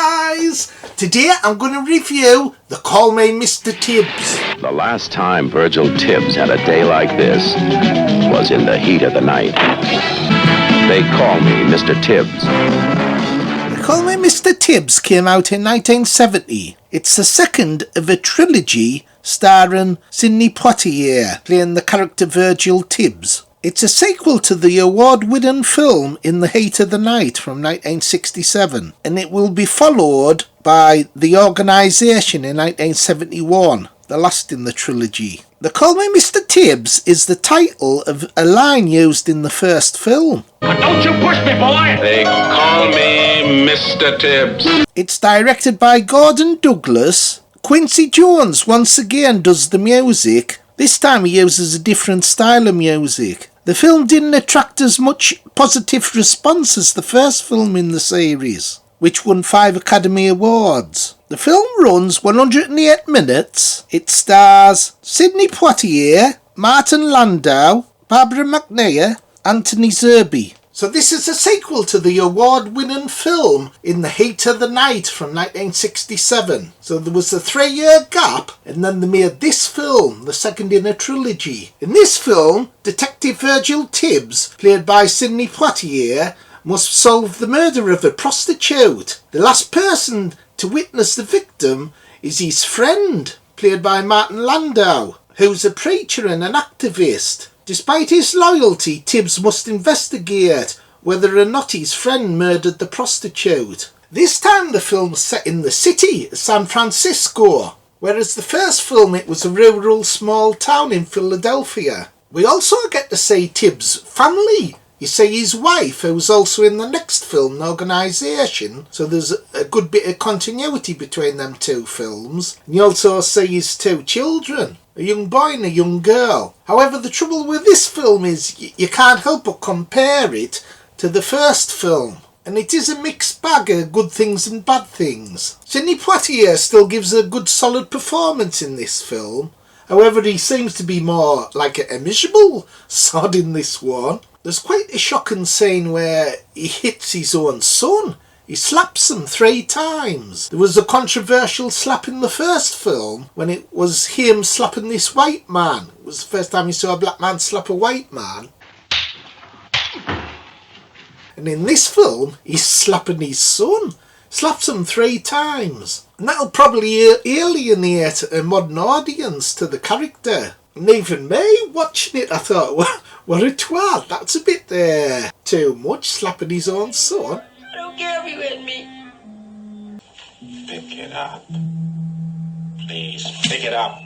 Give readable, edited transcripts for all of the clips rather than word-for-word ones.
guys! Today I'm going to review the Call Me Mr. Tibbs. The last time Virgil Tibbs had a day like this was in the heat of the night. They call me Mr. Tibbs. The Call Me Mr. Tibbs came out in 1970. It's the second of a trilogy starring Sidney Poitier playing the character Virgil Tibbs. It's a sequel to the award-winning film In the Heat of the Night from 1967, and it will be followed by The Organisation in 1971, the last in the trilogy. The Call Me Mr. Tibbs is the title of a line used in the first film. Don't you push me, boy! They call me Mr. Tibbs. It's directed by Gordon Douglas. Quincy Jones once again does the music. This time he uses a different style of music. The film didn't attract as much positive response as the first film in the series, which won 5 Academy Awards. The film runs 108 minutes. It stars Sidney Poitier, Martin Landau, Barbara McNair, Anthony Zerbe. So this is a sequel to the award-winning film In the Heat of the Night from 1967. So there was a 3-year gap, and then they made this film, the second in a trilogy. In this film, Detective Virgil Tibbs, played by Sidney Poitier, must solve the murder of a prostitute. The last person to witness the victim is his friend, played by Martin Landau, who's a preacher and an activist. Despite his loyalty, Tibbs must investigate whether or not his friend murdered the prostitute. This time the film's set in the city, San Francisco, whereas the first film it was a rural small town in Philadelphia. We also get to see Tibbs' family. You see his wife, who's also in the next film, The Organisation, so there's a good bit of continuity between them two films. And you also see his 2 children, a young boy and a young girl. However, the trouble with this film is you can't help but compare it to the first film. And it is a mixed bag of good things and bad things. Sidney Poitier still gives a good solid performance in this film. However, he seems to be more like a miserable sod in this one. There's quite a shocking scene where he hits his own son. He slaps him 3 times. There was a controversial slap in the first film when it was him slapping this white man. It was the first time you saw a black man slap a white man. And in this film, he's slapping his son. Slaps him 3 times. And that'll probably alienate a modern audience to the character. And even me, watching it, I thought, what a twat. That's a bit too much, slapping his own son. I don't care if you hit me. Pick it up. Please, pick it up.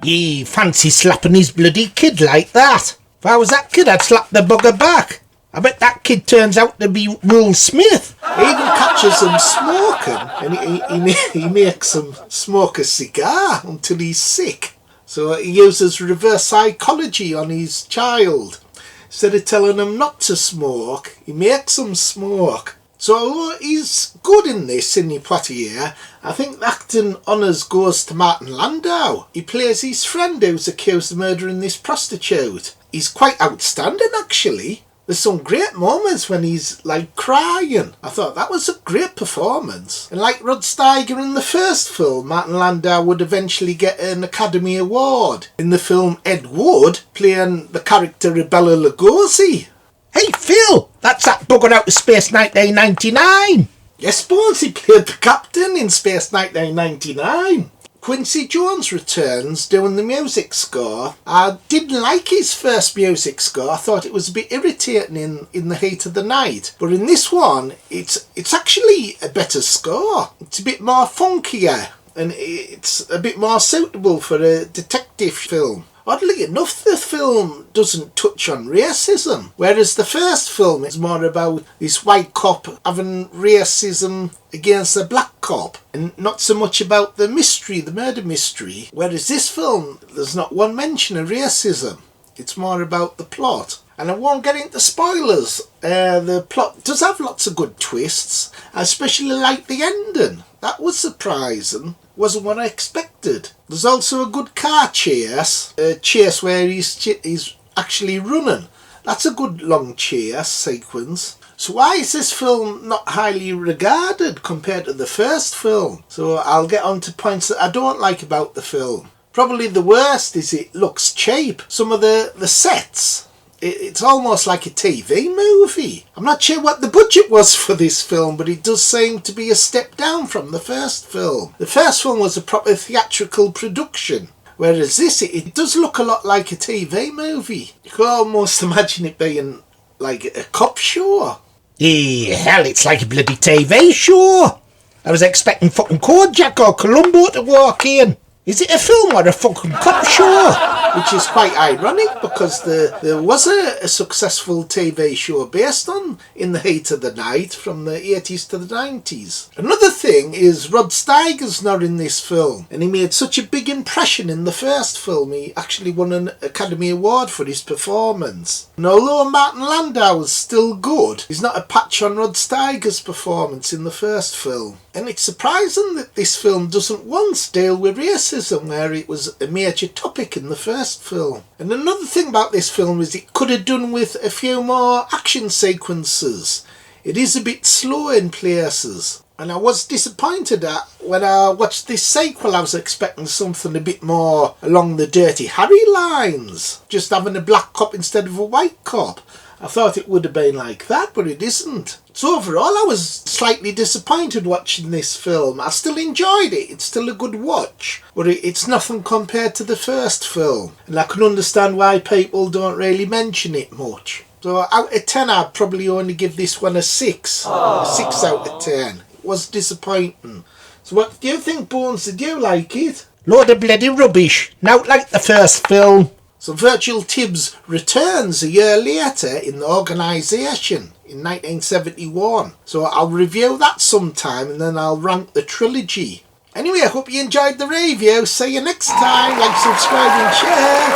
He fancy slapping his bloody kid like that. If I was that kid, I'd slap the bugger back. I bet that kid turns out to be Will Smith. He even catches him smoking, and he makes him smoke a cigar until he's sick. So he uses reverse psychology on his child. Instead of telling him not to smoke, he makes him smoke. So he's good in this, Sidney Poitier. I think the acting honours goes to Martin Landau. He plays his friend who's accused of murdering this prostitute. He's quite outstanding, actually. There's some great moments when he's like crying. I thought that was a great performance. And like Rod Steiger in the first film, Martin Landau would eventually get an Academy Award. In the film Ed Wood, playing the character of Bela Lugosi. Hey Phil, that's that bugger out of Space 1999. Yes, Bones, he played the captain in Space 1999. Quincy Jones returns doing the music score. I didn't like his first music score. I thought it was a bit irritating in the heat of the night. But in this one, it's actually a better score. It's a bit more funkier and it's a bit more suitable for a detective film. Oddly enough, the film doesn't touch on racism, whereas the first film is more about this white cop having racism against a black cop, and not so much about the mystery, the murder mystery, whereas this film, there's not one mention of racism. It's more about the plot. And I won't get into spoilers. The plot does have lots of good twists. I especially like the ending. That was surprising. Wasn't what I expected. There's also a good car chase. A chase where he's actually running. That's a good long chase sequence. So why is this film not highly regarded compared to the first film? So I'll get on to points that I don't like about the film. Probably the worst is it looks cheap. Some of the sets, it's almost like a TV movie. I'm not sure what the budget was for this film, but it does seem to be a step down from the first film. The first film was a proper theatrical production, whereas this, it does look a lot like a TV movie. You could almost imagine it being like a cop show. Hell, it's like a bloody TV show. I was expecting fucking Kojak or Columbo to walk in. Is it a film or a fucking cop show? Which is quite ironic because there was a successful TV show based on In the Heat of the Night from the 80s to the 90s. Another thing is Rod Steiger's not in this film, and he made such a big impression in the first film he actually won an Academy Award for his performance. And although Martin Landau was still good, he's not a patch on Rod Steiger's performance in the first film. And it's surprising that this film doesn't once deal with racism, where it was a major topic in the first film. And another thing about this film is it could have done with a few more action sequences. It is a bit slow in places. And I was disappointed that when I watched this sequel, I was expecting something a bit more along the Dirty Harry lines. Just having a black cop instead of a white cop. I thought it would have been like that, but it isn't. So overall, I was slightly disappointed watching this film. I still enjoyed it. It's still a good watch. But it's nothing compared to the first film. And I can understand why people don't really mention it much. So out of 10, I'd probably only give this one a 6. Aww. A 6 out of 10. It was disappointing. So what do you think, Bones? Did you like it? Load of bloody rubbish. Not like the first film. So Virgil Tibbs returns a year later in the organisation in 1971. So I'll review that sometime and then I'll rank the trilogy. Anyway, I hope you enjoyed the review. See you next time. Like, subscribe and share.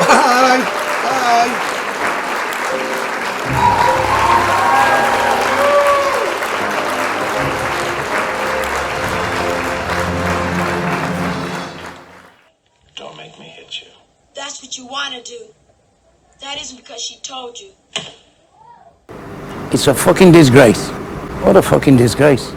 Bye. Bye. Don't make me hit you. That's what you want to do. That isn't because she told you. It's a fucking disgrace. What a fucking disgrace.